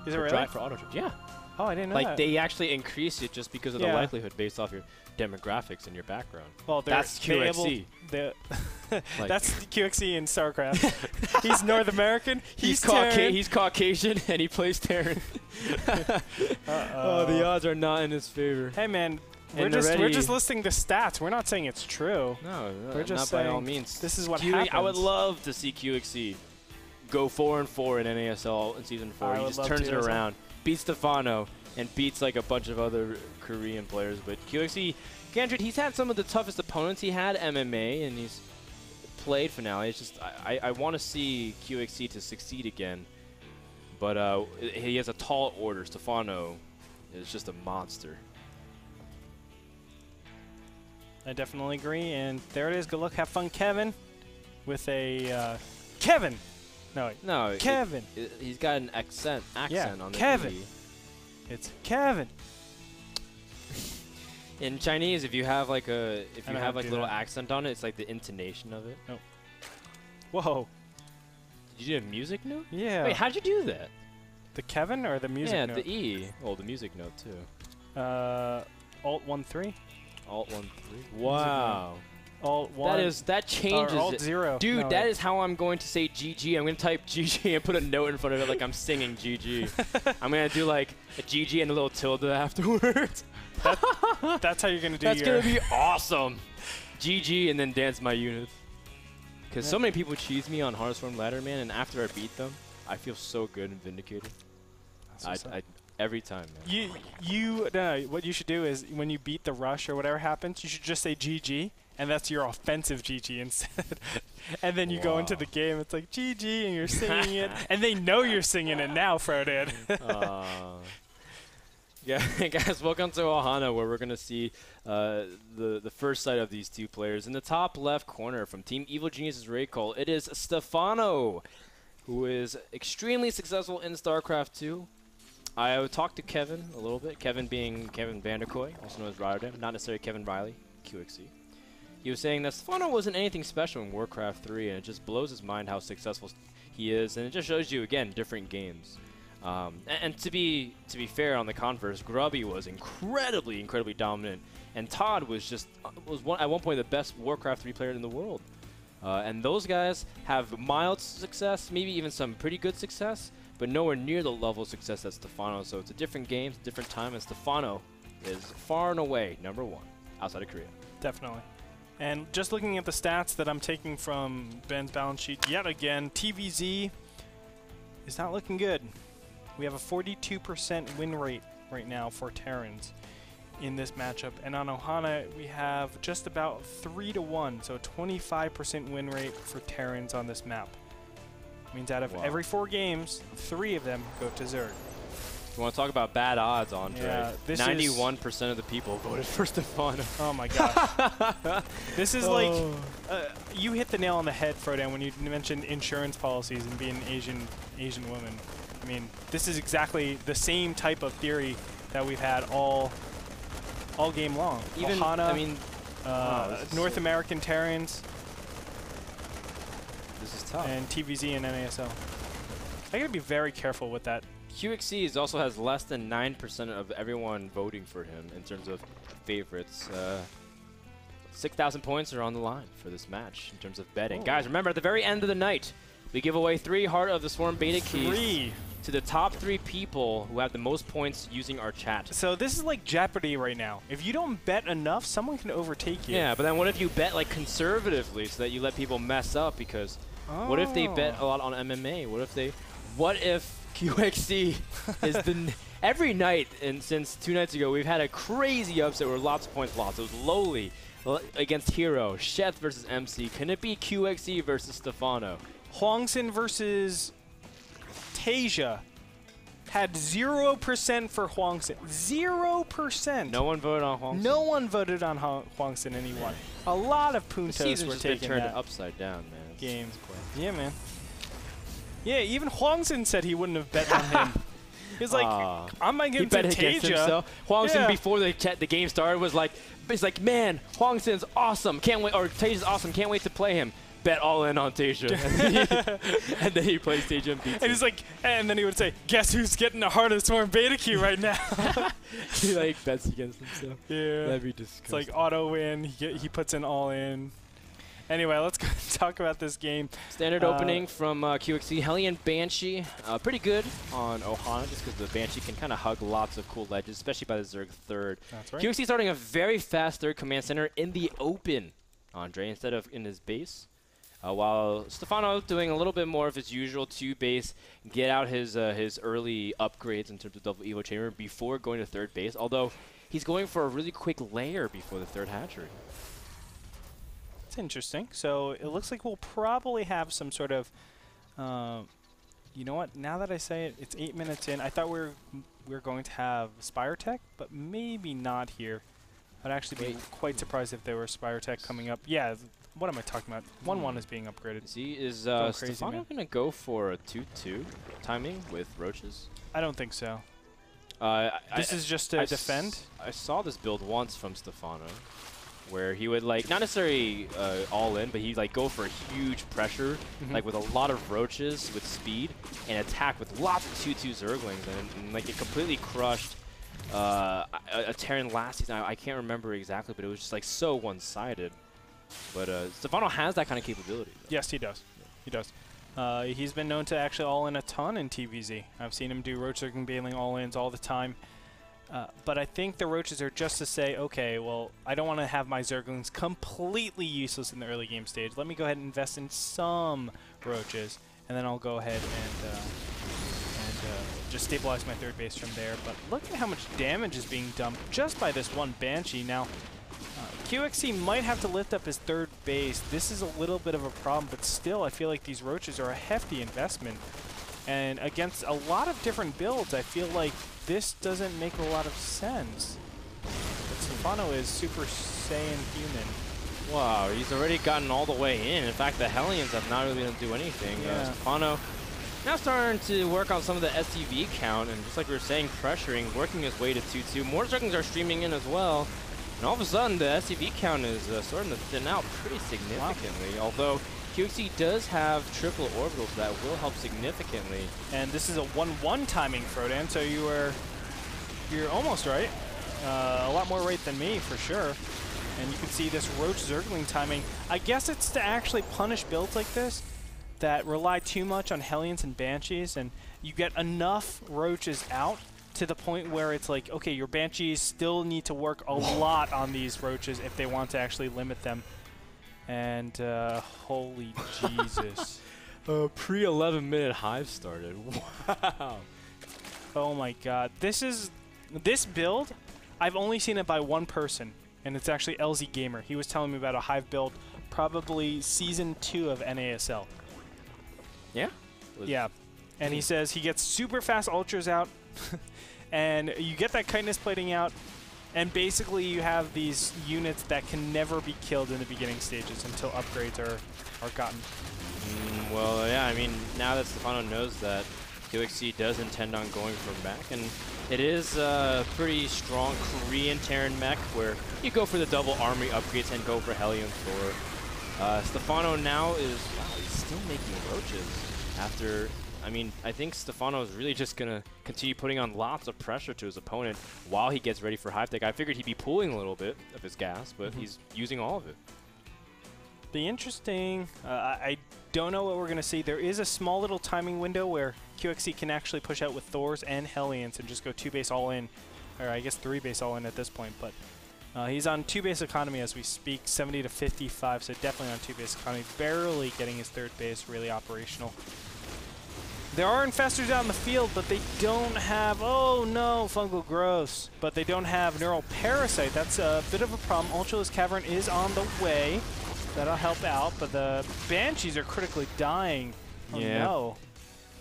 Is it really? For auto trips, yeah. Oh, I didn't know Like, that. they actually increase it just because of the likelihood based off your demographics and your background. Well, that's QXC. That's QXC in StarCraft. He's North American. He's Caucasian, and he plays Terran. Oh, the odds are not in his favor. Hey, man. We're just listing the stats. We're not saying it's true. No, we're just not by all means. This is what happens. I would love to see QXC go 4-4 in NASL in Season 4. He just turns it around, beats Stephano, and beats like a bunch of other Korean players. But QXC, Gandrid, he's had some of the toughest opponents. He had MMA, and he's played Finale. It's just I want to see QXC to succeed again. But he has a tall order. Stephano is just a monster. I definitely agree, and there it is. Good luck, have fun, Kevin. With a Kevin. No, Kevin. He's got an accent on the Kevin. E. It's Kevin. In Chinese, if you have like a little accent on it, it's like the intonation of it. Oh. Whoa. Did you do a music note? Yeah. Wait, how'd you do that? The Kevin or the music note? Yeah, the E. Well, the music note too. Alt-1-3. Alt-1-3. Wow. Alt-1. That changes it. Alt-0. Dude, no, that is how I'm going to say GG. I'm going to type GG and put a note in front of it like I'm singing GG. I'm going to do like a GG and a little tilde afterwards. That's how you're going to do That's going to be awesome. GG and then dance my units. Because so many people cheese me on Hearthstone Ladder, man, and after I beat them, I feel so good and vindicated. Every time, man. What you should do is when you beat the rush or whatever happens, you should just say GG, and that's your offensive GG instead. And then you go into the game, it's like GG, and you're singing it, and they know you're singing it now, Frodan. Yeah, guys, welcome to Ohana, where we're going to see the first sight of these two players. In the top left corner from Team Evil Genius's Raid Call, it is Stephano, who is extremely successful in StarCraft 2. I talked to Kevin a little bit, Kevin being Kevin Vanderkoy, also known as Rotterdam, not necessarily Kevin Riley, QXC. He was saying that Stephano wasn't anything special in Warcraft 3, and it just blows his mind how successful he is, and it just shows you, again, different games. And to be fair on the converse, Grubby was incredibly dominant, and Todd was at one point the best Warcraft 3 player in the world. And those guys have mild success, maybe even some pretty good success, but nowhere near the level of success that Stephano. So it's a different game, it's a different time, and Stephano is far and away #1 outside of Korea. Definitely. And just looking at the stats that I'm taking from Ben's balance sheet, yet again, TVZ is not looking good. We have a 42% win rate right now for Terrans in this matchup. And on Ohana, we have just about 3-1, so a 25% win rate for Terrans on this map. Means out of every 4 games, 3 of them go to Zerg. You want to talk about bad odds, Andre? Yeah, 91% of the people voted for Stephano. Oh my gosh. This is like, you hit the nail on the head, Frodan, when you mentioned insurance policies and being an Asian woman. I mean, this is exactly the same type of theory that we've had all game long. Even Ohana, I mean, North American Terrans. This is tough. And TVZ and NASL. I gotta be very careful with that. QXC also has less than 9% of everyone voting for him in terms of favorites. 6,000 points are on the line for this match in terms of betting. Guys, remember, at the very end of the night, we give away 3 Heart of the Swarm Beta keys to the top 3 people who have the most points using our chat. So this is like Jeopardy right now. If you don't bet enough, someone can overtake you. Yeah, but then what if you bet like conservatively so that you let people mess up? Because what if they bet a lot on MMA? What if QXC is the every night, and since 2 nights ago, we've had a crazy upset where lots of points lost. It was Lowly against Hero, Sheth versus MC. Can it be QXC versus Stephano? Huangsin versus Tasia had 0% for Huangsin. 0%. No one voted on Huangsin? No one voted on Huangsin, and he won. A lot of Puntos were taking turned that upside down, man. Game. Yeah, man. Yeah, even Huangsin said he wouldn't have bet on him. He was like, I'm against Tasia. Huangsin, before the game started, was like, man, Huangsin's awesome. Can't wait. Or Tasia's awesome. Can't wait to play him. bet all in on Tasia. And then he plays Tasia and beats And he's like, and then he would say, guess who's getting the hardest form beta Q right now? He like bets against himself. Yeah. That'd be disgusting. It's like auto win. He puts in all in. Anyway, let's go talk about this game. Standard opening from QXC. Hellion Banshee. Pretty good on Ohana just because the Banshee can kind of hug lots of cool ledges, especially by the Zerg third. That's right. QXC starting a very fast third command center in the open, Andre, instead of in his base. While Stephano doing a little bit more of his usual 2 base, get out his early upgrades in terms of double Evo Chamber before going to third base, although he's going for a really quick layer before the third hatchery. It's interesting. So it looks like we'll probably have some sort of, you know what, now that I say it, it's 8 minutes in. I thought we were going to have Spire Tech, but maybe not here. I'd actually be quite surprised if there were Spire Tech coming up. Yeah, what am I talking about? 1-1 is being upgraded. See, is Stephano going to go for a 2-2 timing with Roaches? I don't think so. This is just to defend? I saw this build once from Stephano, where he would like not necessarily all in, but he'd like go for huge pressure, like with a lot of roaches with speed, and attack with lots of 2/2 Zerglings, and like it completely crushed a Terran last season. I can't remember exactly, but it was just like so one-sided. But Stephano has that kind of capability. Yes, he does. He does. He's been known to actually all in a ton in TVZ. I've seen him do Roach Zergling Baneling all-ins all the time. But I think the Roaches are just to say, okay, well, I don't want to have my Zerglings completely useless in the early game stage. Let me go ahead and invest in some Roaches, and then I'll go ahead and just stabilize my third base from there. But look at how much damage is being dumped just by this one Banshee. Now, QXC might have to lift up his third base. This is a little bit of a problem, but still, I feel like these Roaches are a hefty investment. And against a lot of different builds, I feel like this doesn't make a lot of sense. But Stephano is Super Saiyan human. Wow, he's already gotten all the way in. In fact, the Hellions have not really been able to do anything. Yeah. Stephano now starting to work on some of the SCV count, and just like we were saying, pressuring, working his way to 2-2. More Zerglings are streaming in as well. And all of a sudden, the SCV count is starting to thin out pretty significantly. Wow. Although QXC does have triple orbitals that will help significantly. And this is a 1-1 timing, Frodan, so you're almost right. A lot more right than me, for sure. And you can see this Roach Zergling timing. I guess it's to actually punish builds like this that rely too much on Hellions and Banshees, and you get enough Roaches out to the point where it's like, okay, your Banshees still need to work a lot on these Roaches if they want to actually limit them. And holy Jesus. Pre-11-minute hive started. Wow. Oh my god. This build, I've only seen it by one person, and it's actually LZ Gamer. He was telling me about a hive build, probably Season 2 of NASL. Yeah? Yeah. And he says he gets super fast ultras out, and you get that chitinous plating out, and basically you have these units that can never be killed in the beginning stages until upgrades are gotten. Well, yeah, I mean, now that Stephano knows that QXC does intend on going for mech, and it is a pretty strong Korean Terran mech where you go for the double armory upgrades and go for Hellion Thor. Stephano now is, wow, he's still making roaches after, I mean, I think Stephano is really just going to continue putting on lots of pressure to his opponent while he gets ready for hive tech. I figured he'd be pulling a little bit of his gas, but he's using all of it. Be interesting. I don't know what we're going to see. There is a small little timing window where QXC can actually push out with Thors and Hellions and just go 2-base all in, or I guess 3-base all in at this point, but he's on 2-base economy as we speak, 70 to 55, so definitely on 2-base economy, barely getting his third base really operational. There are infestors out in the field, but they don't have, oh no, fungal growths, but they don't have neural parasite. That's a bit of a problem. Ultralisk Cavern is on the way. That'll help out, but the Banshees are critically dying. Oh no.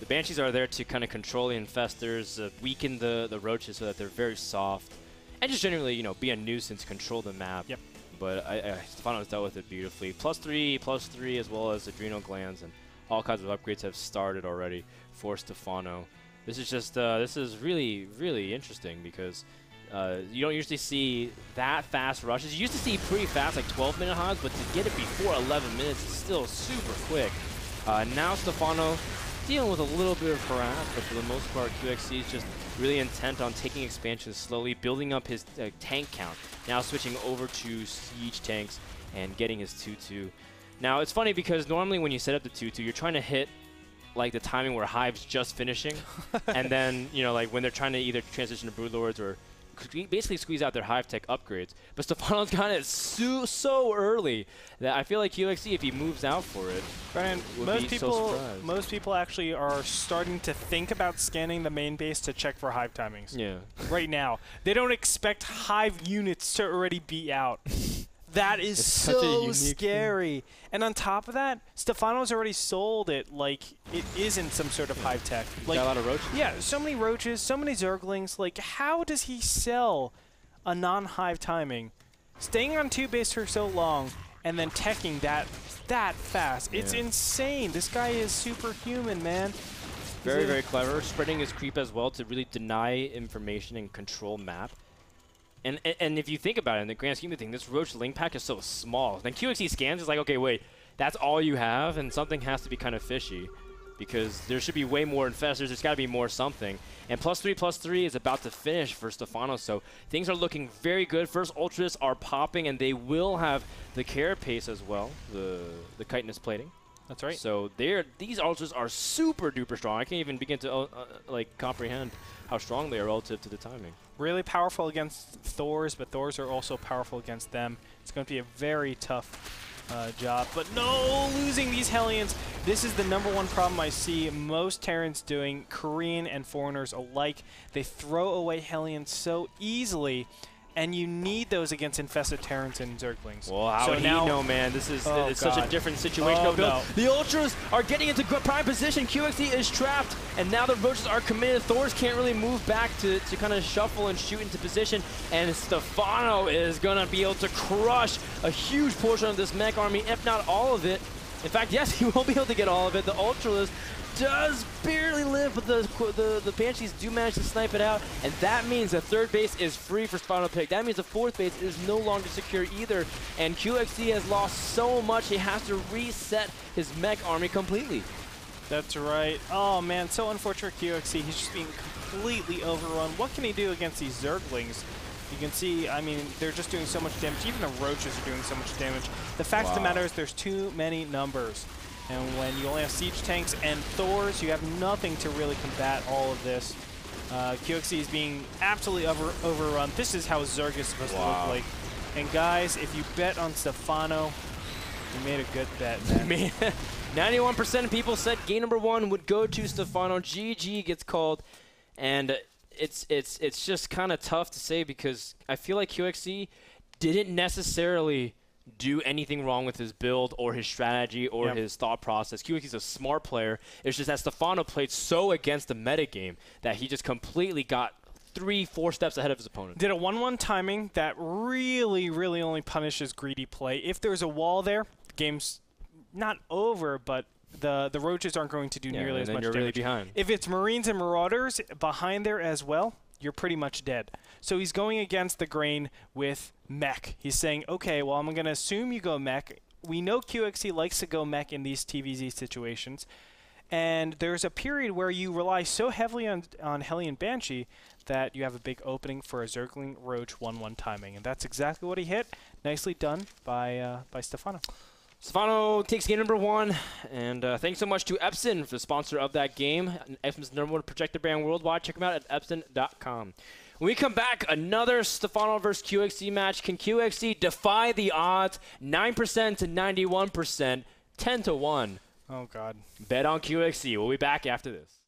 The Banshees are there to kind of control the infestors, weaken the roaches so that they're very soft, and just generally, you know, be a nuisance, control the map. Yep. But Stephano's dealt with it beautifully. +3, as well as adrenal glands, and all kinds of upgrades have started already for Stephano. This is just, this is really, really interesting because You don't usually see that fast rushes. You used to see pretty fast, like 12-minute highs, but to get it before 11 minutes is still super quick. Now Stephano dealing with a little bit of harass, but for the most part, QXC is just really intent on taking expansions slowly, building up his tank count. Now switching over to siege tanks and getting his 2-2. Now it's funny because normally when you set up the 2-2, you're trying to hit like the timing where Hive's just finishing, and then like when they're trying to either transition to Broodlords or basically squeeze out their Hive tech upgrades. But Stephano's got it so early that I feel like QXC, if he moves out for it, Brian, most people actually are starting to think about scanning the main base to check for Hive timings. Yeah. Right now, they don't expect Hive units to already be out. That is so scary. And on top of that, Stephano's already sold it like it isn't some sort of Hive tech. Like, got a lot of roaches. Yeah, so many roaches, so many Zerglings. Like, how does he sell a non-Hive timing? Staying on 2 base for so long and then teching that fast. Yeah. It's insane. This guy is superhuman, man. Very clever. Spreading his creep as well to really deny information and control map. And if you think about it, in the grand scheme of things, this Roach Link pack is so small. Then QXC scans is like, okay, wait, that's all you have? And something has to be kind of fishy because there should be way more infestors. There's got to be more something. And +3/+3 is about to finish for Stephano, so things are looking very good. First Ultras are popping, and they will have the Carapace as well, the chitinous plating. That's right. So these Ultras are super duper strong. I can't even begin to like comprehend how strong they are relative to the timing. Really powerful against Thors, but Thors are also powerful against them. It's going to be a very tough job. But no, losing these Hellions. This is the #1 problem I see most Terrans doing, Korean and foreigners alike. They throw away Hellions so easily. And you need those against infested Terrans and Zerglings. Well, how would he know, man? This is it's such a different situation. No. The Ultras are getting into prime position. QXC is trapped, and now the Roaches are committed. Thors can't really move back to kind of shuffle and shoot into position, and Stephano is going to be able to crush a huge portion of this mech army, if not all of it. In fact, yes, he will be able to get all of it. The Ultras does barely live, but the Banshees do manage to snipe it out, and that means the 3rd base is free for Stephano pick. That means the 4th base is no longer secure either, and QXC has lost so much he has to reset his mech army completely. That's right. Oh man, so unfortunate for QXC. He's just being completely overrun. What can he do against these Zerglings? You can see, I mean, they're just doing so much damage. Even the Roaches are doing so much damage. The fact of the matter is there's too many numbers. And when you only have siege tanks and Thors, you have nothing to really combat all of this. QXC is being absolutely overrun. This is how Zerg is supposed to look like. And guys, if you bet on Stephano, you made a good bet, man. 91% of people said game #1 would go to Stephano. GG gets called, and it's just kind of tough to say because I feel like QXC didn't necessarily do anything wrong with his build or his strategy or his thought process. QXC's a smart player. It's just that Stephano played so against the metagame that he just completely got 3-4 steps ahead of his opponent. Did a 1-1 timing that really only punishes greedy play. If there's a wall there, the game's not over, but the Roaches aren't going to do nearly as much damage. Really behind. If it's Marines and Marauders behind there as well, you're pretty much dead. So he's going against the grain with mech. He's saying, okay, well, I'm going to assume you go mech. We know QXC likes to go mech in these TVZ situations. And there's a period where you rely so heavily on Hellion Banshee that you have a big opening for a Zergling Roach 1-1 timing. And that's exactly what he hit. Nicely done by Stephano. Stephano takes game #1, and thanks so much to Epson for the sponsor of that game. Epson's #1 projector brand worldwide. Check them out at epson.com. When we come back, another Stephano versus QXC match. Can QXC defy the odds? 9% to 91%, 10-1. Oh, God. Bet on QXC. We'll be back after this.